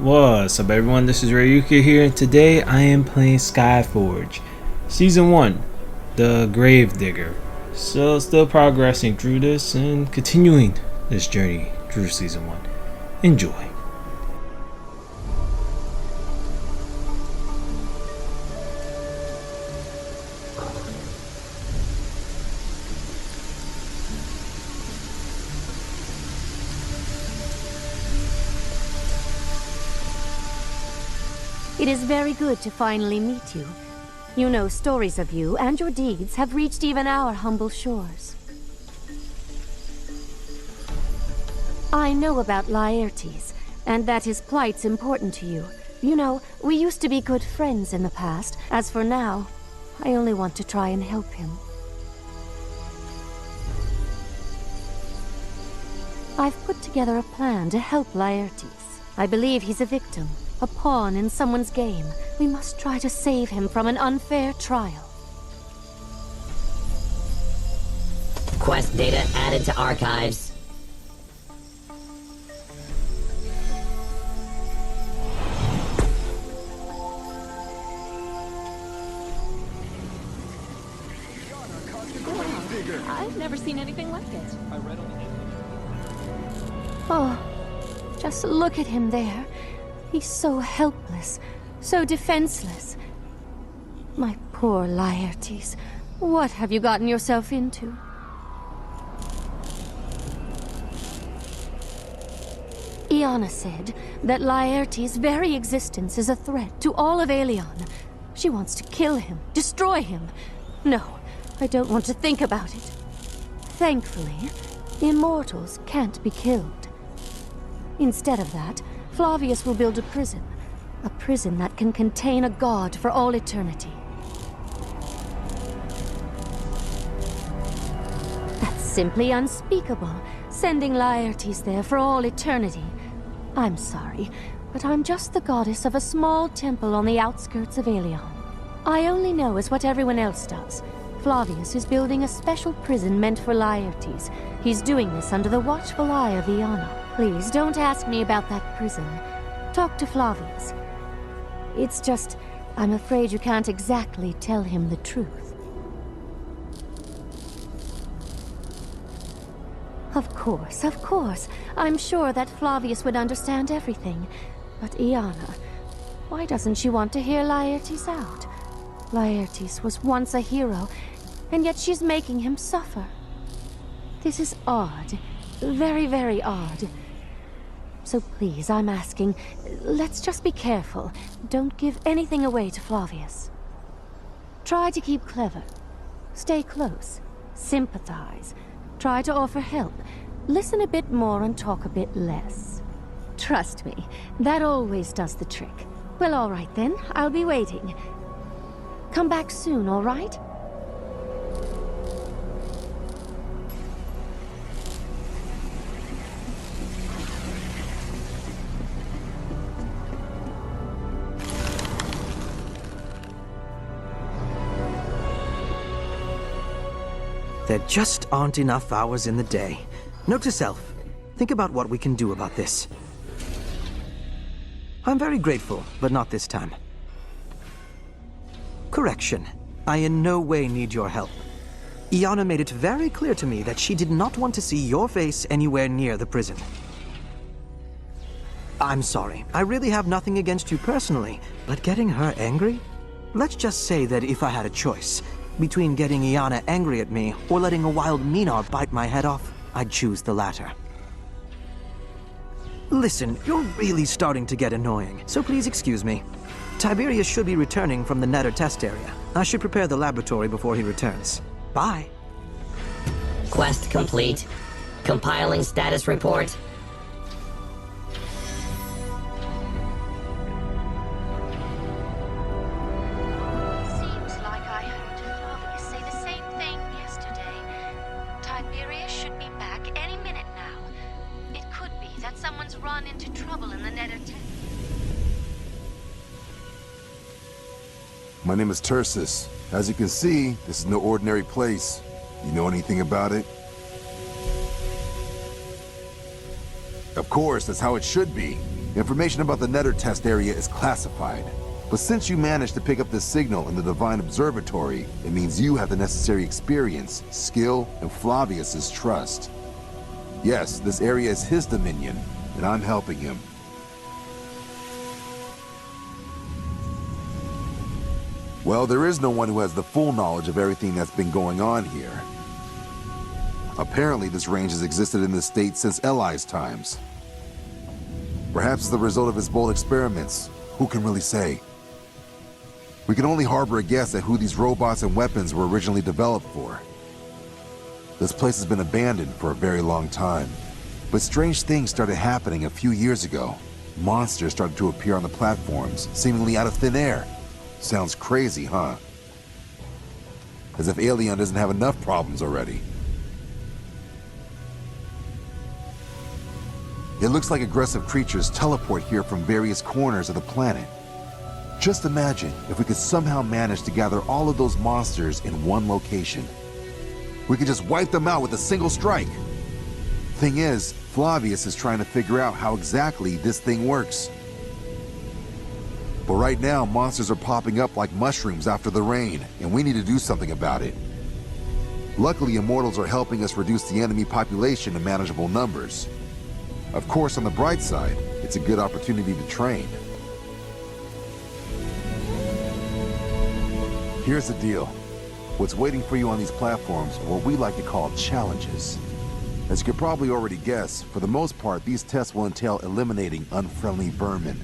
What's up everyone, this is Rayuka here, and today I am playing Skyforge Season 1, the Gravedigger. So still progressing through this and continuing this journey through Season 1. Enjoy. It is very good to finally meet you. You know, stories of you and your deeds have reached even our humble shores. I know about Laertes, and that his plight's important to you. You know, we used to be good friends in the past. As for now, I only want to try and help him. I've put together a plan to help Laertes. I believe he's a victim. A pawn in someone's game. We must try to save him from an unfair trial. Quest data added to archives. I've never seen anything like it. Oh, just look at him there. He's so helpless, so defenseless. My poor Laertes, what have you gotten yourself into? Iana said that Laertes' very existence is a threat to all of Aelion. She wants to kill him, destroy him. No, I don't want to think about it. Thankfully, immortals can't be killed. Instead of that, Flavius will build a prison that can contain a god for all eternity. That's simply unspeakable, sending Laertes there for all eternity. I'm sorry, but I'm just the goddess of a small temple on the outskirts of Aelion. I only know as what everyone else does. Flavius is building a special prison meant for Laertes. He's doing this under the watchful eye of Iana. Please, don't ask me about that prison. Talk to Flavius. It's just, I'm afraid you can't exactly tell him the truth. Of course. I'm sure that Flavius would understand everything. But Iana, why doesn't she want to hear Laertes out? Laertes was once a hero, and yet she's making him suffer. This is odd. Very, very odd. So please, I'm asking, let's just be careful. Don't give anything away to Flavius. Try to keep clever. Stay close. Sympathize. Try to offer help. Listen a bit more and talk a bit less. Trust me, that always does the trick. Well, all right then. I'll be waiting. Come back soon, all right? There just aren't enough hours in the day. Note to self, think about what we can do about this. I'm very grateful, but not this time. Correction. I in no way need your help. Iana made it very clear to me that she did not want to see your face anywhere near the prison. I'm sorry. I really have nothing against you personally, but getting her angry? Let's just say that if I had a choice between getting Iana angry at me or letting a wild Minar bite my head off, I'd choose the latter. Listen, you're really starting to get annoying, so please excuse me. Tiberius should be returning from the Nether test area. I should prepare the laboratory before he returns. Bye. Quest complete. Compiling status report. My name is Tursus. As you can see, this is no ordinary place. You know anything about it? Of course, that's how it should be. Information about the Nether test area is classified. But since you managed to pick up this signal in the Divine Observatory, it means you have the necessary experience, skill, and Flavius's trust. Yes, this area is his dominion, and I'm helping him. Well, there is no one who has the full knowledge of everything that's been going on here. Apparently, this range has existed in this state since Eli's times. Perhaps the result of his bold experiments. Who can really say? We can only harbor a guess at who these robots and weapons were originally developed for. This place has been abandoned for a very long time. But strange things started happening a few years ago. Monsters started to appear on the platforms, seemingly out of thin air. Sounds crazy, huh? As if Alien doesn't have enough problems already. It looks like aggressive creatures teleport here from various corners of the planet. Just imagine if we could somehow manage to gather all of those monsters in one location. We could just wipe them out with a single strike. Thing is, Flavius is trying to figure out how exactly this thing works. But right now, monsters are popping up like mushrooms after the rain, and we need to do something about it. Luckily, Immortals are helping us reduce the enemy population to manageable numbers. Of course, on the bright side, it's a good opportunity to train. Here's the deal. What's waiting for you on these platforms are what we like to call challenges. As you could probably already guess, for the most part, these tests will entail eliminating unfriendly vermin.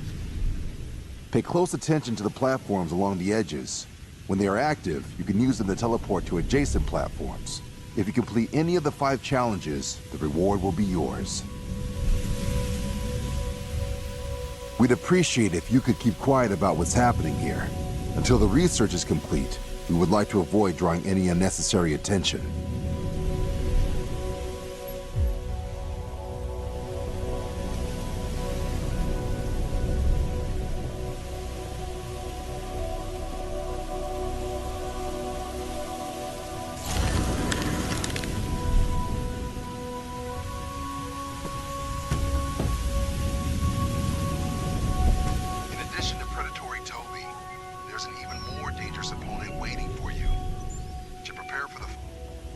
Pay close attention to the platforms along the edges. When they are active, you can use them to teleport to adjacent platforms. If you complete any of the 5 challenges, the reward will be yours. We'd appreciate if you could keep quiet about what's happening here. Until the research is complete, we would like to avoid drawing any unnecessary attention.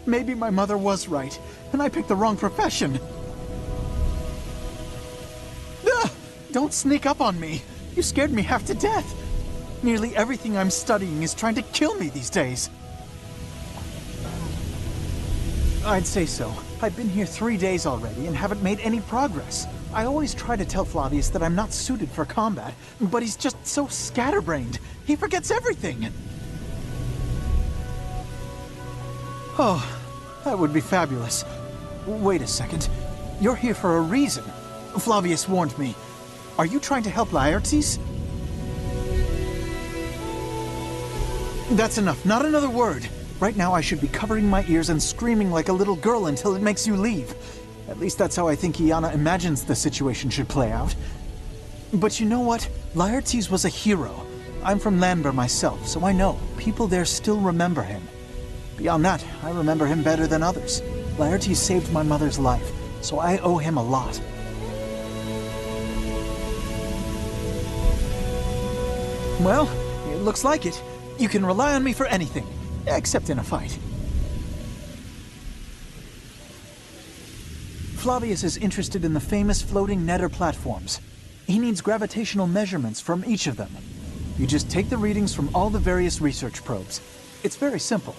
Maybe my mother was right, and I picked the wrong profession. Ugh! Don't sneak up on me. You scared me half to death. Nearly everything I'm studying is trying to kill me these days. I'd say so. I've been here 3 days already and haven't made any progress. I always try to tell Flavius that I'm not suited for combat, but he's just so scatterbrained. He forgets everything. Oh, that would be fabulous. Wait a second. You're here for a reason. Flavius warned me. Are you trying to help Laertes? That's enough. Not another word. Right now I should be covering my ears and screaming like a little girl until it makes you leave. At least that's how I think Iana imagines the situation should play out. But you know what? Laertes was a hero. I'm from Lanber myself, so I know. People there still remember him. Beyond that, I remember him better than others. Laertes saved my mother's life, so I owe him a lot. Well, it looks like it. You can rely on me for anything, except in a fight. Flavius is interested in the famous floating Nether platforms. He needs gravitational measurements from each of them. You just take the readings from all the various research probes. It's very simple.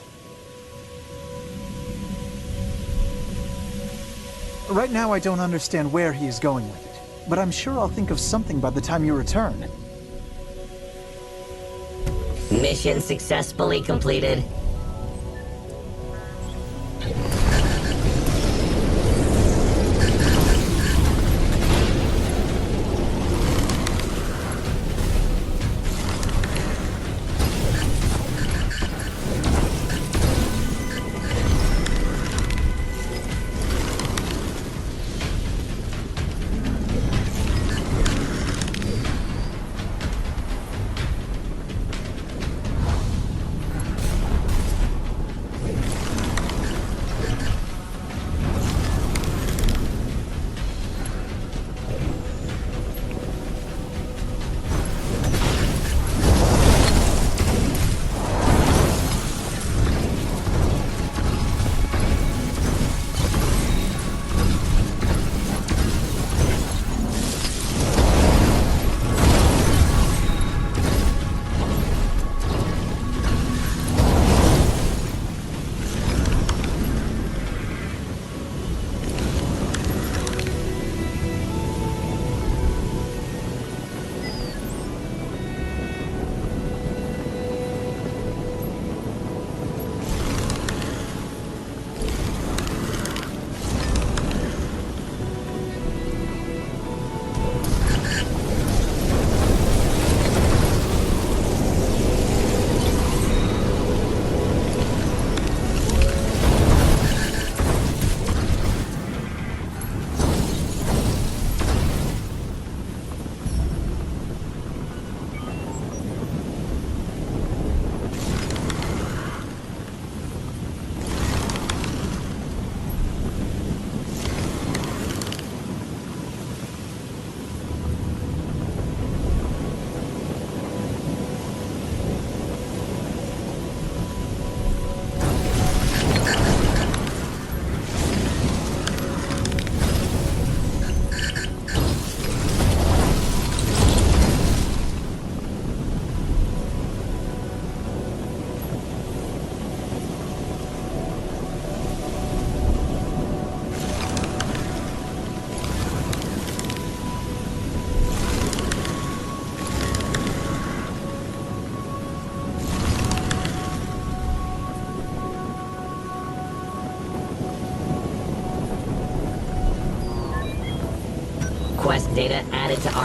Right now I don't understand where he is going with it, but I'm sure I'll think of something by the time you return. Mission successfully completed.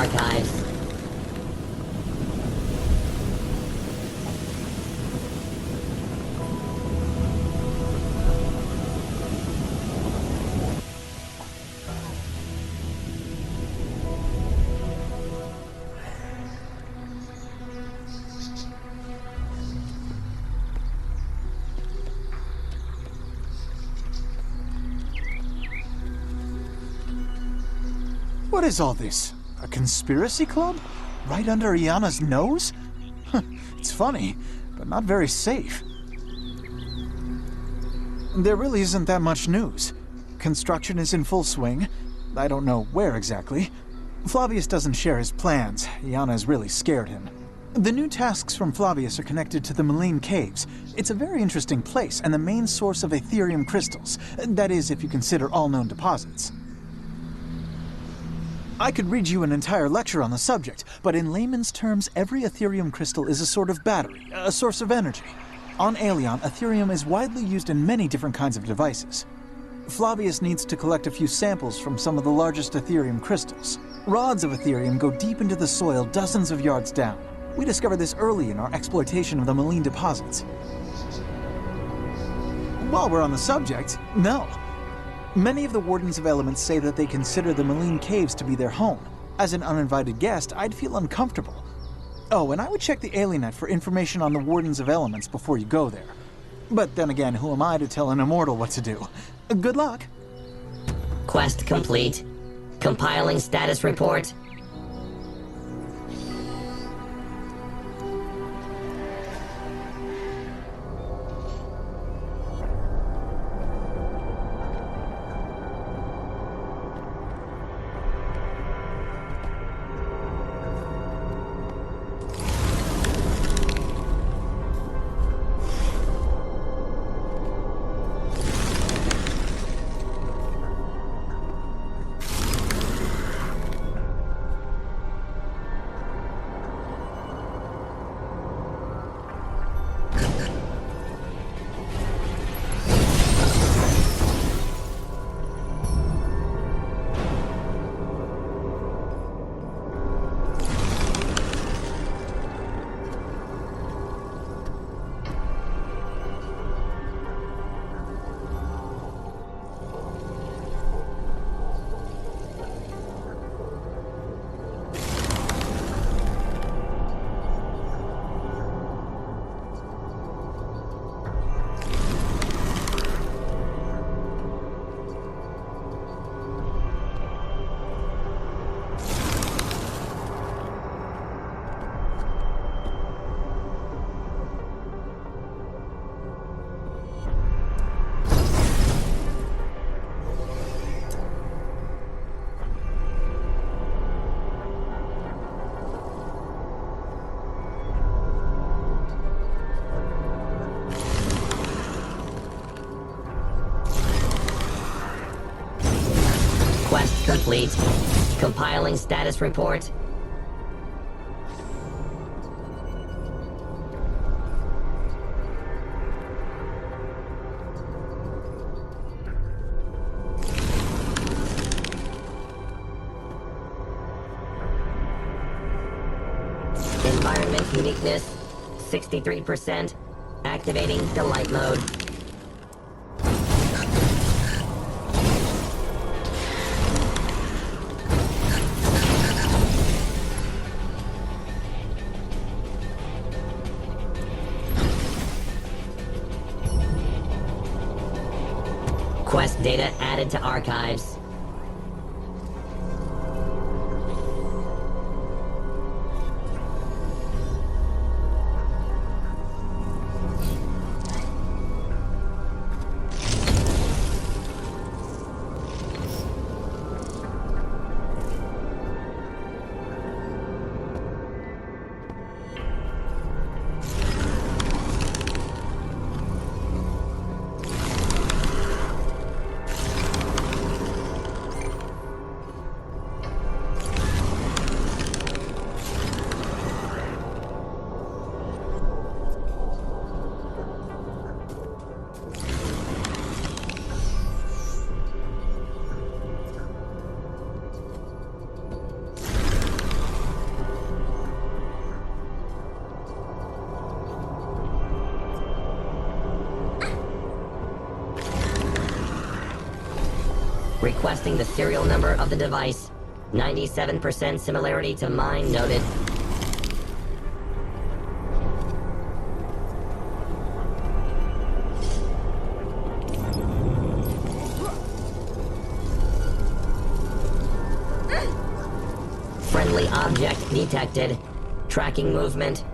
archives. What is all this? A conspiracy club? Right under Iana's nose? It's funny, but not very safe. There really isn't that much news. Construction is in full swing. I don't know where exactly. Flavius doesn't share his plans. Iana has really scared him. The new tasks from Flavius are connected to the Malign Caves. It's a very interesting place and the main source of Aetherium crystals. That is, if you consider all known deposits. I could read you an entire lecture on the subject, but in layman's terms, every Aetherium crystal is a sort of battery, a source of energy. On Aelion, Aetherium is widely used in many different kinds of devices. Flavius needs to collect a few samples from some of the largest Aetherium crystals. Rods of Aetherium go deep into the soil dozens of yards down. We discovered this early in our exploitation of the Malign deposits. While we're on the subject, no. Many of the Wardens of Elements say that they consider the Malign Caves to be their home. As an uninvited guest, I'd feel uncomfortable. Oh, and I would check the Alienet for information on the Wardens of Elements before you go there. But then again, who am I to tell an immortal what to do? Good luck. Quest complete. Compiling status report. Quest complete. Compiling status report. Environment uniqueness, 63%. Activating delight mode. Quest data added to archives. Requesting the serial number of the device. 97% similarity to mine noted. Friendly object detected. Tracking movement.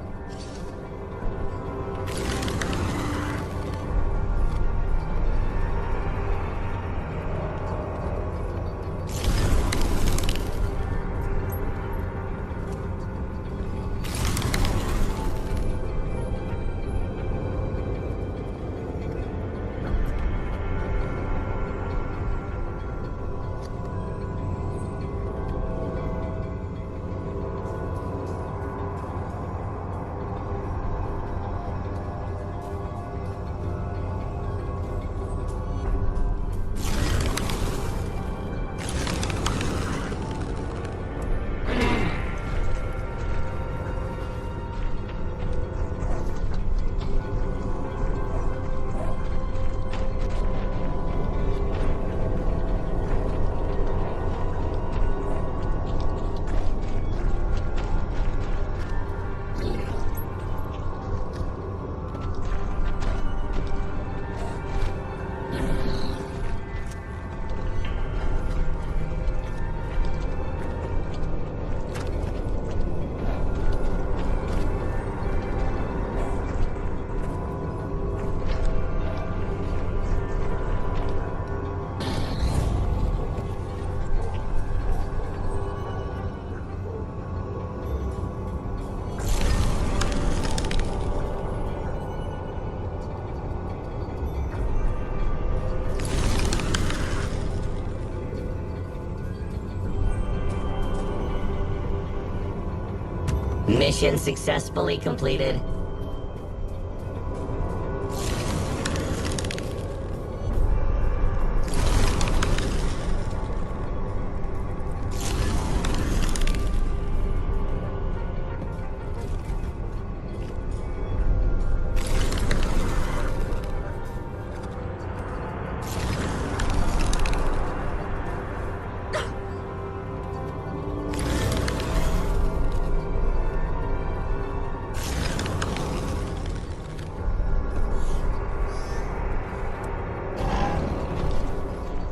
Mission successfully completed.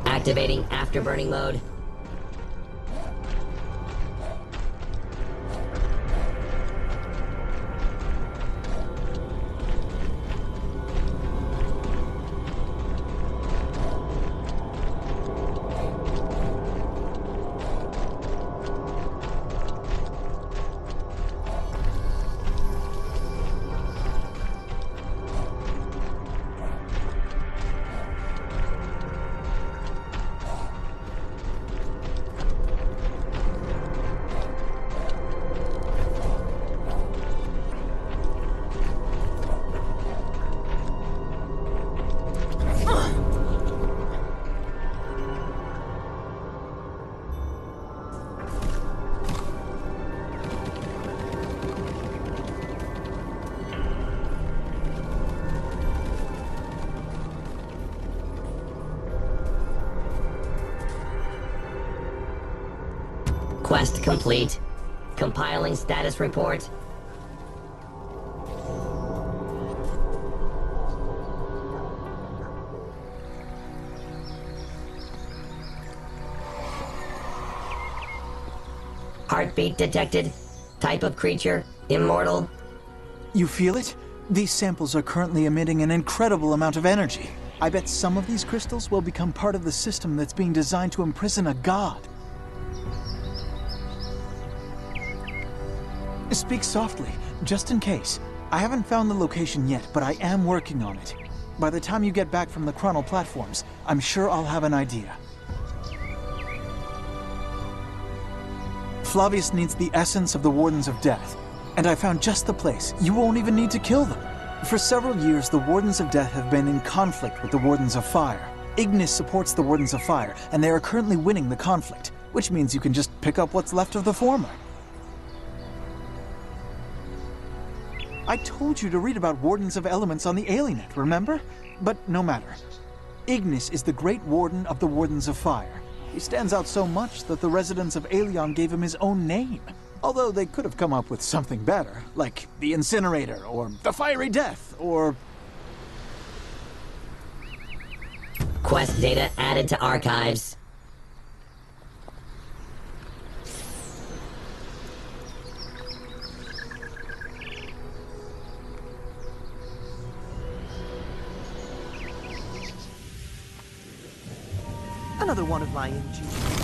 Activating afterburning mode. Quest complete. Compiling status report. Heartbeat detected. Type of creature, immortal. You feel it? These samples are currently emitting an incredible amount of energy. I bet some of these crystals will become part of the system that's being designed to imprison a god. Speak softly, just in case. I haven't found the location yet, but I am working on it. By the time you get back from the Chronal platforms, I'm sure I'll have an idea. Flavius needs the essence of the Wardens of Death, and I found just the place. You won't even need to kill them. For several years, the Wardens of Death have been in conflict with the Wardens of Fire. Ignis supports the Wardens of Fire, and they are currently winning the conflict, which means you can just pick up what's left of the former. I told you to read about Wardens of Elements on the Alienet, remember? But no matter. Ignis is the Great Warden of the Wardens of Fire, He stands out so much that the residents of Aelion gave him his own name. Although they could have come up with something better, like the Incinerator, or the Fiery Death, or... Quest data added to archives. Another one of my ingenious...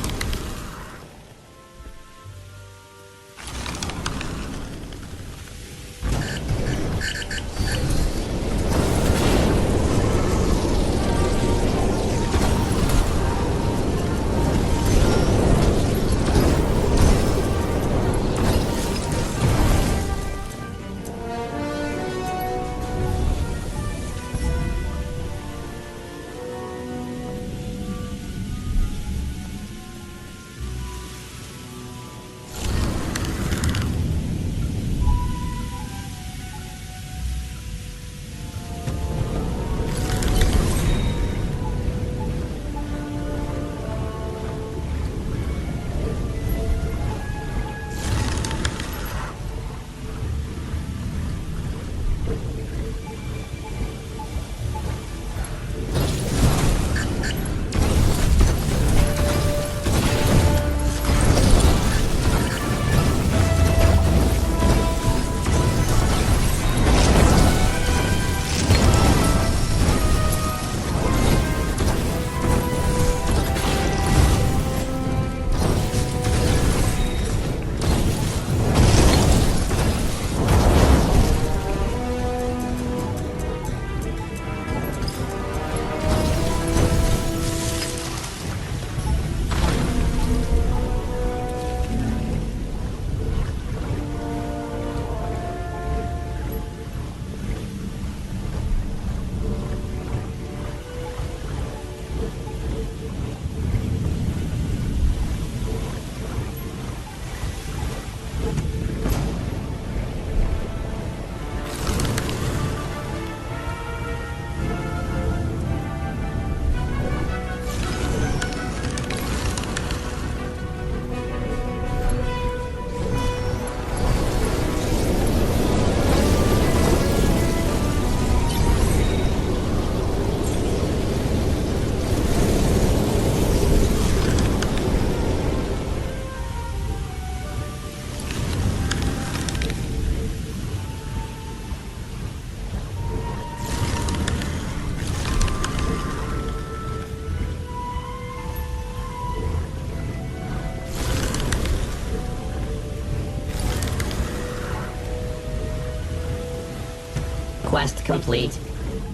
Quest complete.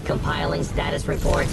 Compiling status report.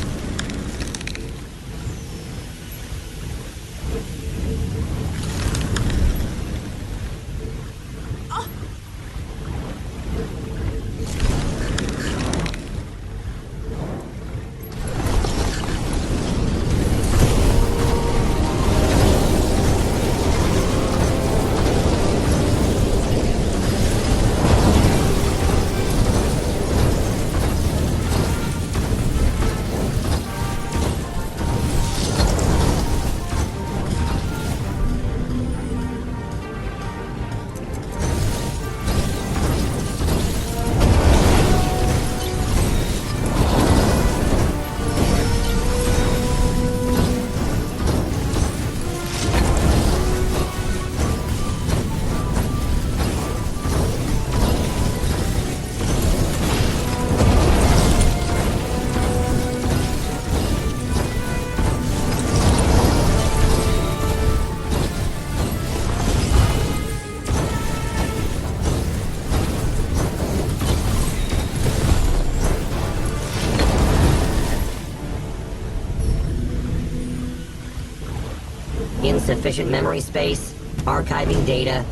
Insufficient memory space. Archiving data.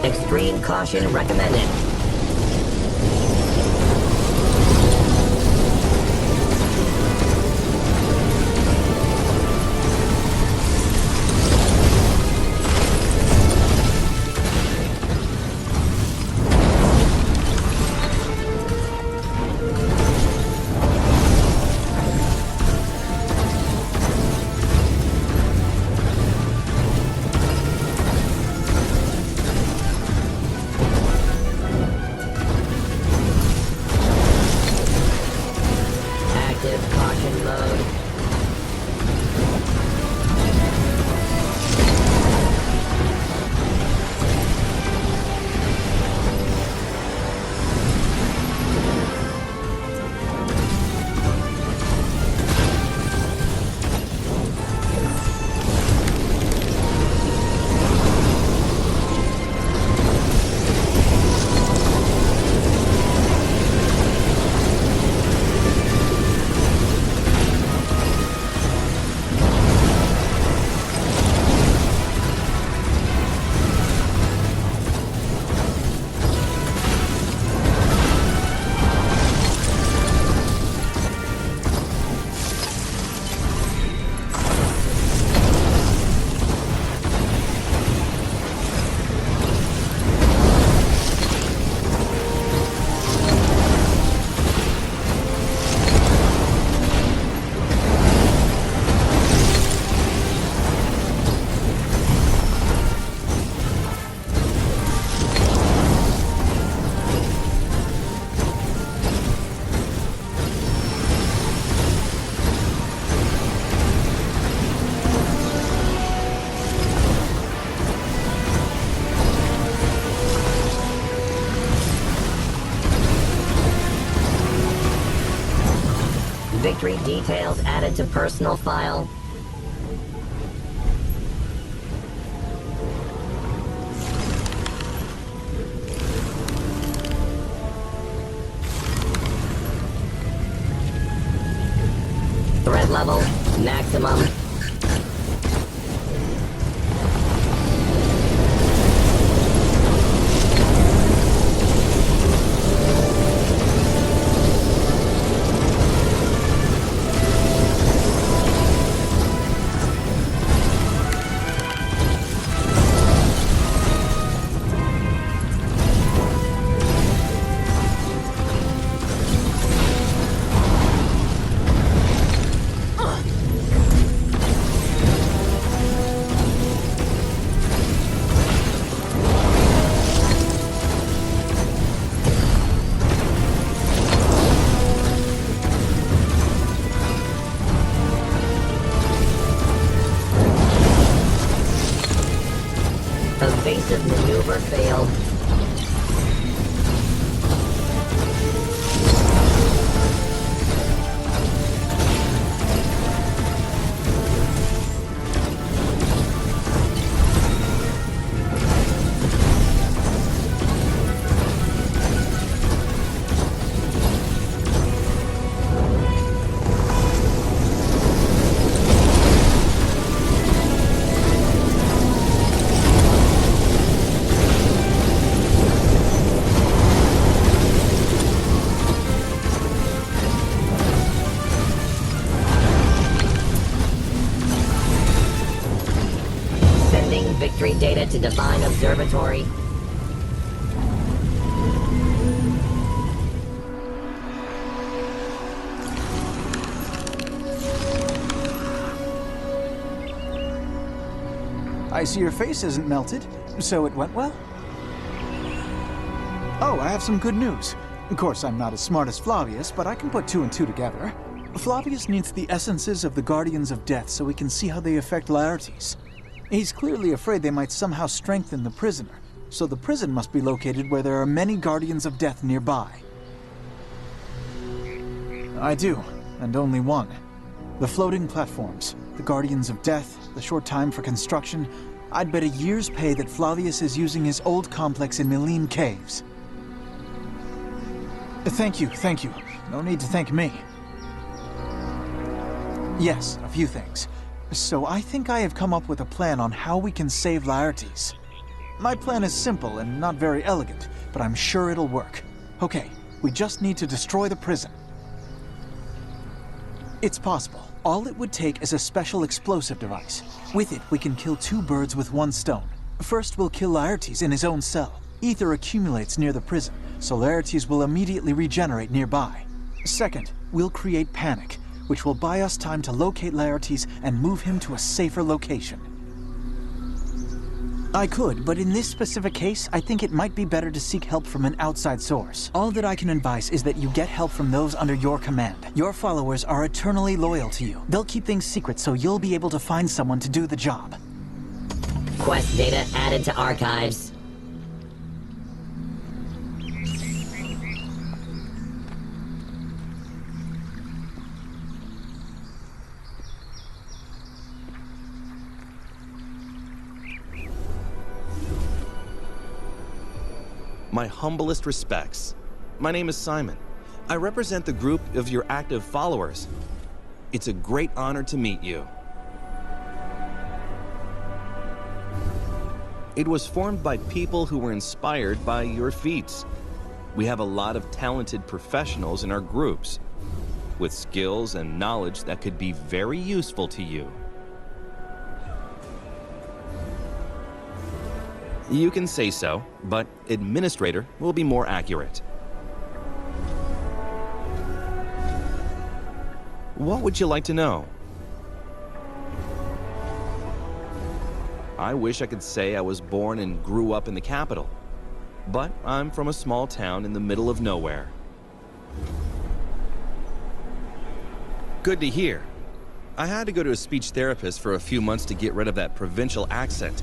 Extreme caution recommended. Victory details added to personal file. Threat level, maximum. Evasive maneuver failed. Victory data to Divine Observatory. I see your face isn't melted, so it went well? Oh, I have some good news. Of course, I'm not as smart as Flavius, but I can put 2 and 2 together. Flavius needs the essences of the Guardians of Death so we can see how they affect Laertes. He's clearly afraid they might somehow strengthen the prisoner, so the prison must be located where there are many Guardians of Death nearby. I do, and only one. The floating platforms, the Guardians of Death, the short time for construction. I'd bet a year's pay that Flavius is using his old complex in Mylene Caves. Thank you. No need to thank me. Yes, a few things. So I think I have come up with a plan on how we can save Laertes. My plan is simple and not very elegant, but I'm sure it'll work. Okay, we just need to destroy the prison. It's possible. All it would take is a special explosive device. With it, we can kill 2 birds with 1 stone. First, we'll kill Laertes in his own cell. Ether accumulates near the prison, so Laertes will immediately regenerate nearby. Second, we'll create panic, which will buy us time to locate Laertes and move him to a safer location. I could, but in this specific case, I think it might be better to seek help from an outside source. All that I can advise is that you get help from those under your command. Your followers are eternally loyal to you. They'll keep things secret so you'll be able to find someone to do the job. Quest data added to archives. My humblest respects. My name is Simon. I represent the group of your active followers. It's a great honor to meet you. It was formed by people who were inspired by your feats. We have a lot of talented professionals in our groups, with skills and knowledge that could be very useful to you. You can say so, but administrator will be more accurate. What would you like to know? I wish I could say I was born and grew up in the capital, but I'm from a small town in the middle of nowhere. Good to hear. I had to go to a speech therapist for a few months to get rid of that provincial accent.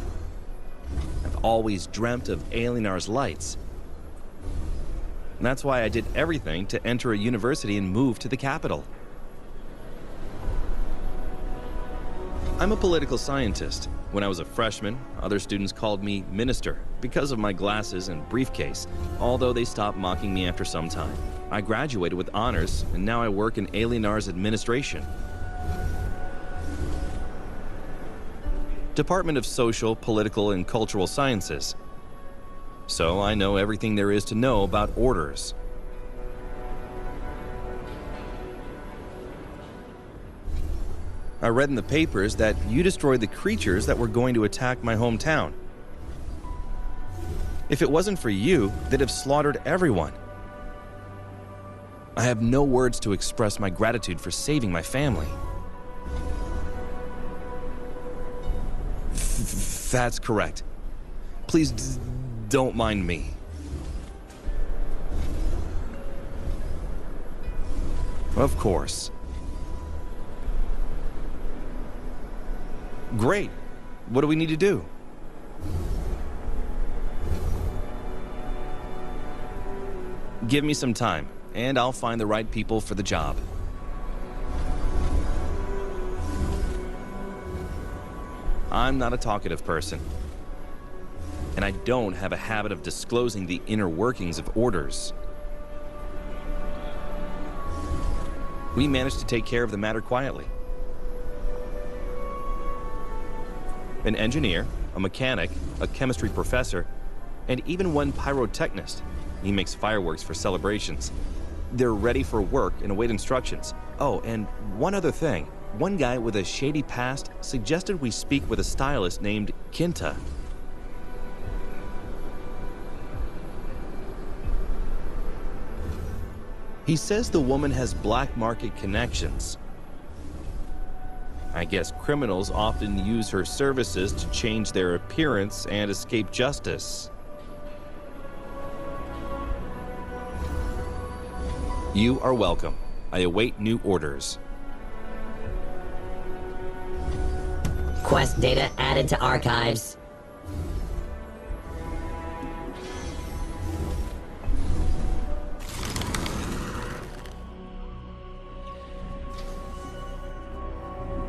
I've always dreamt of Alienar's lights. And that's why I did everything to enter a university and move to the capital. I'm a political scientist. When I was a freshman, other students called me Minister because of my glasses and briefcase, although they stopped mocking me after some time. I graduated with honors, and now I work in Alienar's administration. Department of Social, Political, and Cultural Sciences. So I know everything there is to know about orders. I read in the papers that you destroyed the creatures that were going to attack my hometown. If it wasn't for you, they'd have slaughtered everyone. I have no words to express my gratitude for saving my family. That's correct. Please don't mind me. Of course. Great. What do we need to do? Give me some time, and I'll find the right people for the job. I'm not a talkative person, and I don't have a habit of disclosing the inner workings of orders. We managed to take care of the matter quietly. An engineer, a mechanic, a chemistry professor, and even one pyrotechnist. He makes fireworks for celebrations. They're ready for work and await instructions. Oh, and one other thing. One guy with a shady past suggested we speak with a stylist named Kinta. He says the woman has black market connections. I guess criminals often use her services to change their appearance and escape justice. You are welcome. I await new orders. Quest data added to archives.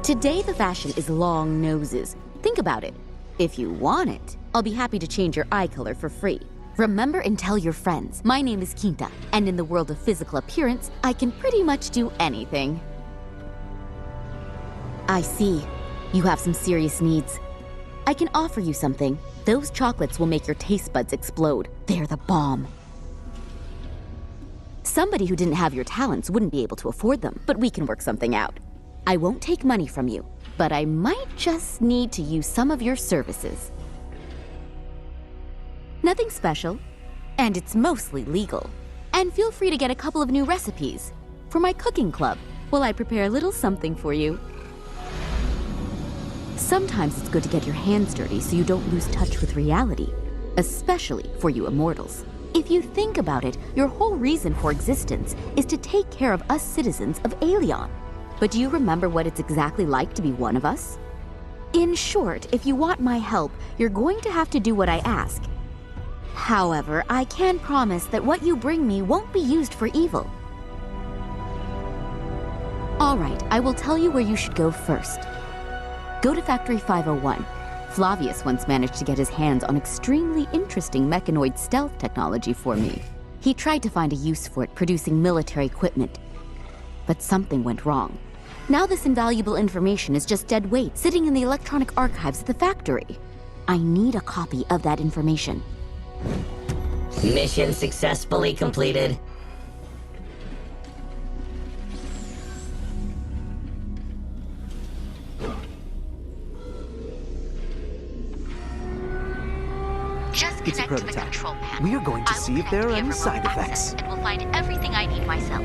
Today the fashion is long noses. Think about it. If you want it, I'll be happy to change your eye color for free. Remember and tell your friends, my name is Kinta, and in the world of physical appearance, I can pretty much do anything. I see. You have some serious needs. I can offer you something. Those chocolates will make your taste buds explode. They're the bomb. Somebody who didn't have your talents wouldn't be able to afford them, but we can work something out. I won't take money from you, but I might just need to use some of your services. Nothing special, and it's mostly legal. And feel free to get a couple of new recipes for my cooking club while I prepare a little something for you. Sometimes it's good to get your hands dirty so you don't lose touch with reality, especially for you immortals. If you think about it, your whole reason for existence is to take care of us citizens of Aelion. But do you remember what it's exactly like to be one of us? In short, if you want my help, you're going to have to do what I ask. However, I can promise that what you bring me won't be used for evil. All right, I will tell you where you should go first. Go to Factory 501. Flavius once managed to get his hands on extremely interesting mechanoid stealth technology for me. He tried to find a use for it producing military equipment, but something went wrong. Now this invaluable information is just dead weight sitting in the electronic archives at the factory. I need a copy of that information. Mission successfully completed. Just It's a connect to the prototype. control panel. We are going to I will see if connect there are via any remote side access, effects. and will find everything I need myself.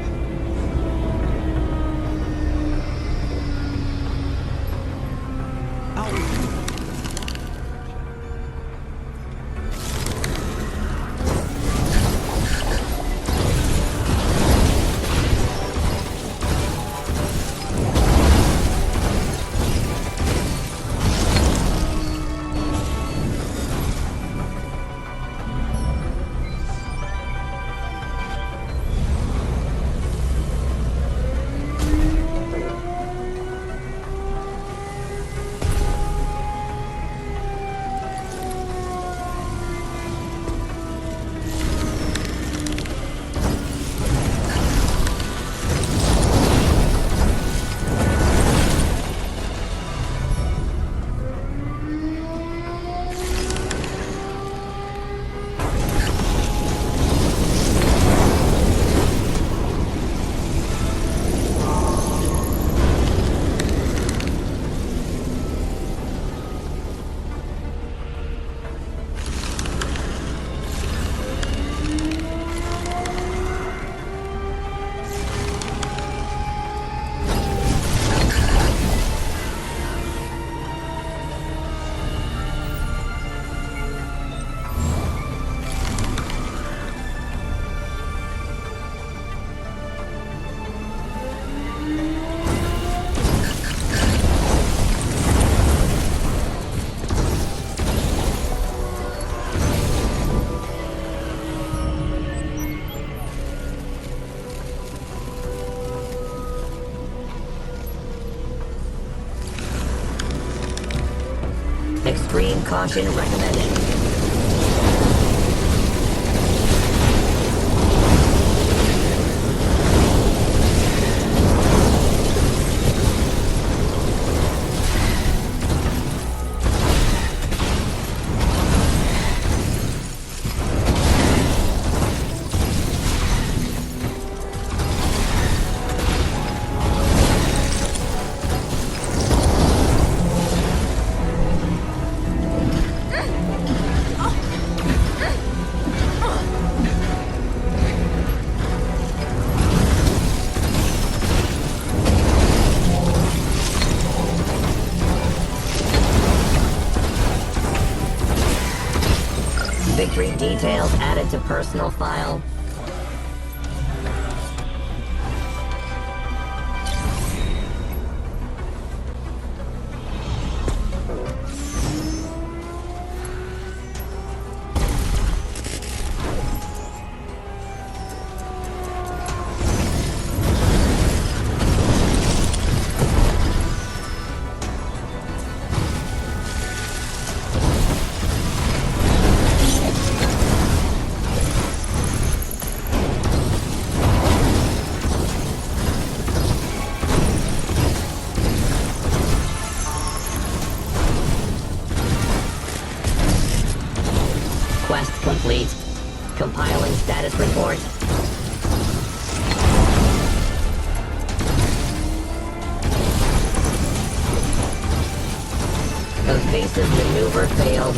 Extreme caution recommended. Victory details added to personal file. Quest complete. Compiling status report. Evasive maneuver failed.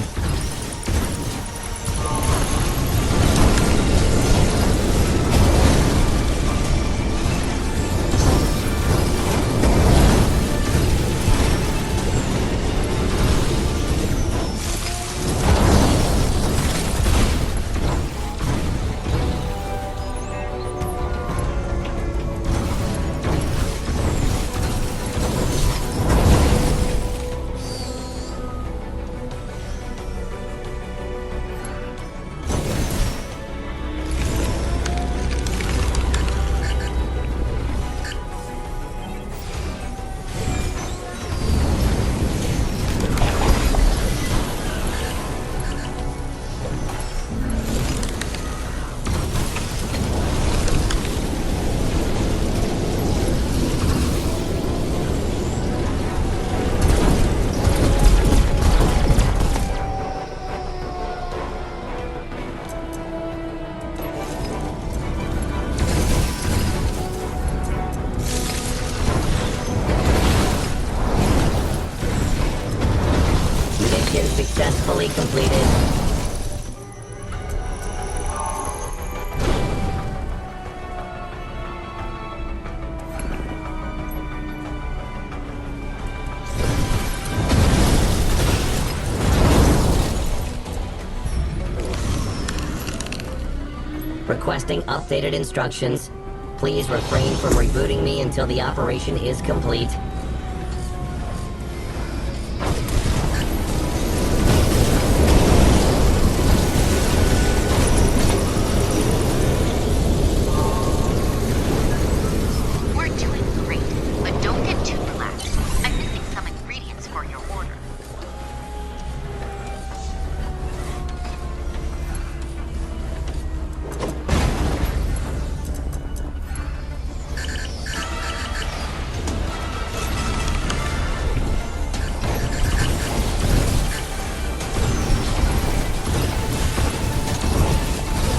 Successfully completed. Requesting updated instructions. Please refrain from rebooting me until the operation is complete.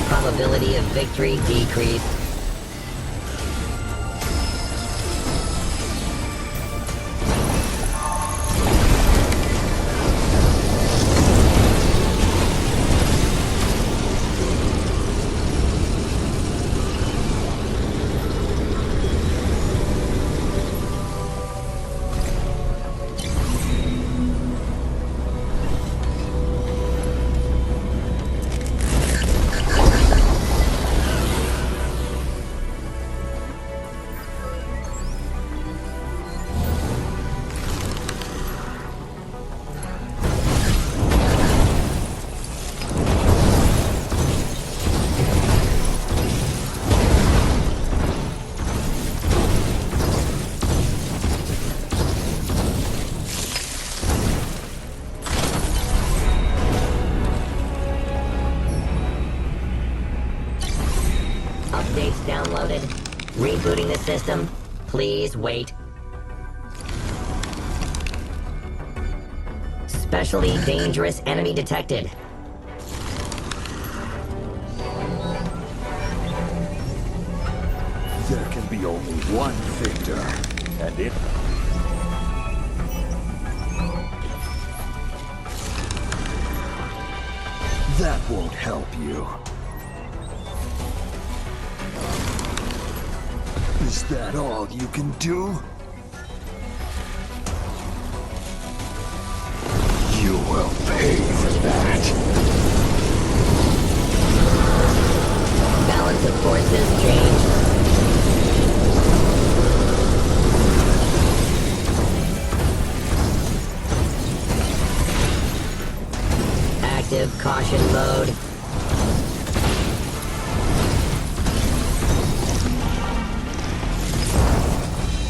Probability of victory decreased. rebooting the system. Please wait. Especially dangerous enemy detected. There can be only one victor, and it... That won't help you. Is that all you can do? You will pay for that. Balance of forces changed. Active caution mode.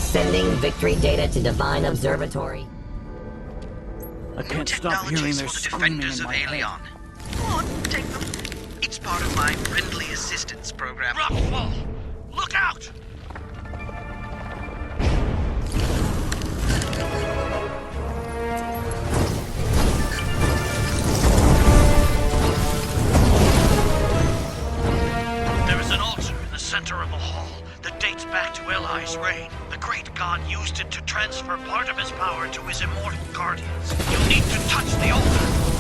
Sending victory data to Divine Observatory. I can't stop hearing their screaming in my head. Come on, take them. It's part of my friendly assistance program. Rockfall! Look out! There is an altar in the center of the hall that dates back to Eli's reign. The great god used it to transfer part of his power to his immortal guardians. You need to touch the altar.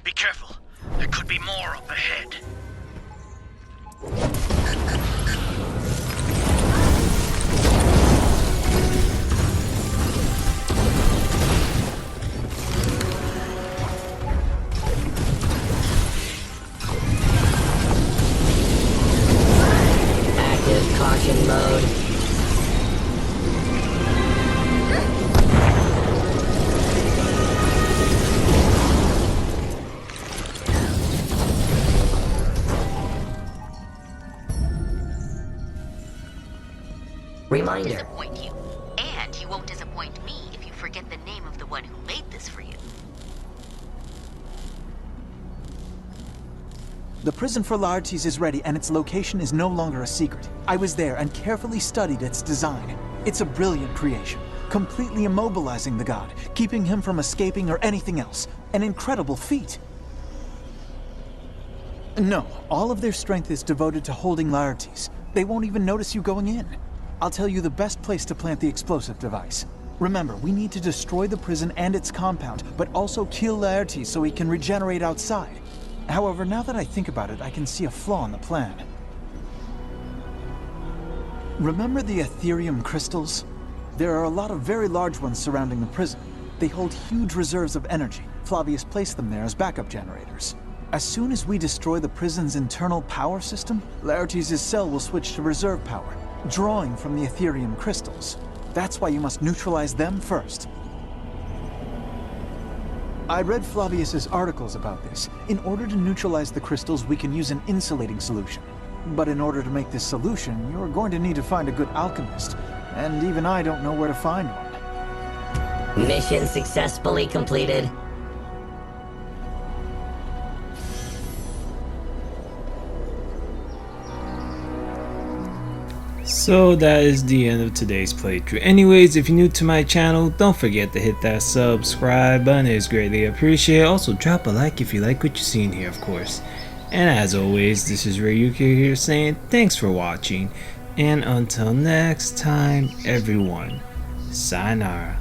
Be careful. There could be more up ahead. Active caution mode. Reminder. Disappoint you. And you won't disappoint me if you forget the name of the one who made this for you. The prison for Laertes is ready, and its location is no longer a secret. I was there and carefully studied its design. It's a brilliant creation, completely immobilizing the god, keeping him from escaping or anything else. An incredible feat. No, all of their strength is devoted to holding Laertes. They won't even notice you going in. I'll tell you the best place to plant the explosive device. Remember, we need to destroy the prison and its compound, but also kill Laertes so he can regenerate outside. However, now that I think about it, I can see a flaw in the plan. Remember the Ethereum crystals? There are a lot of very large ones surrounding the prison. They hold huge reserves of energy. Flavius placed them there as backup generators. As soon as we destroy the prison's internal power system, Laertes' cell will switch to reserve power, drawing from the Ethereum crystals. That's why you must neutralize them first. I read Flavius's articles about this. In order to neutralize the crystals, we can use an insulating solution. But in order to make this solution, you're going to need to find a good alchemist, and even I don't know where to find one. Mission successfully completed. So that is the end of today's playthrough. Anyways, if you're new to my channel, don't forget to hit that subscribe button. It's greatly appreciated. Also drop a like if you like what you're seeing here, of course. And as always, this is Rayuka here saying thanks for watching. And until next time, everyone, sayonara.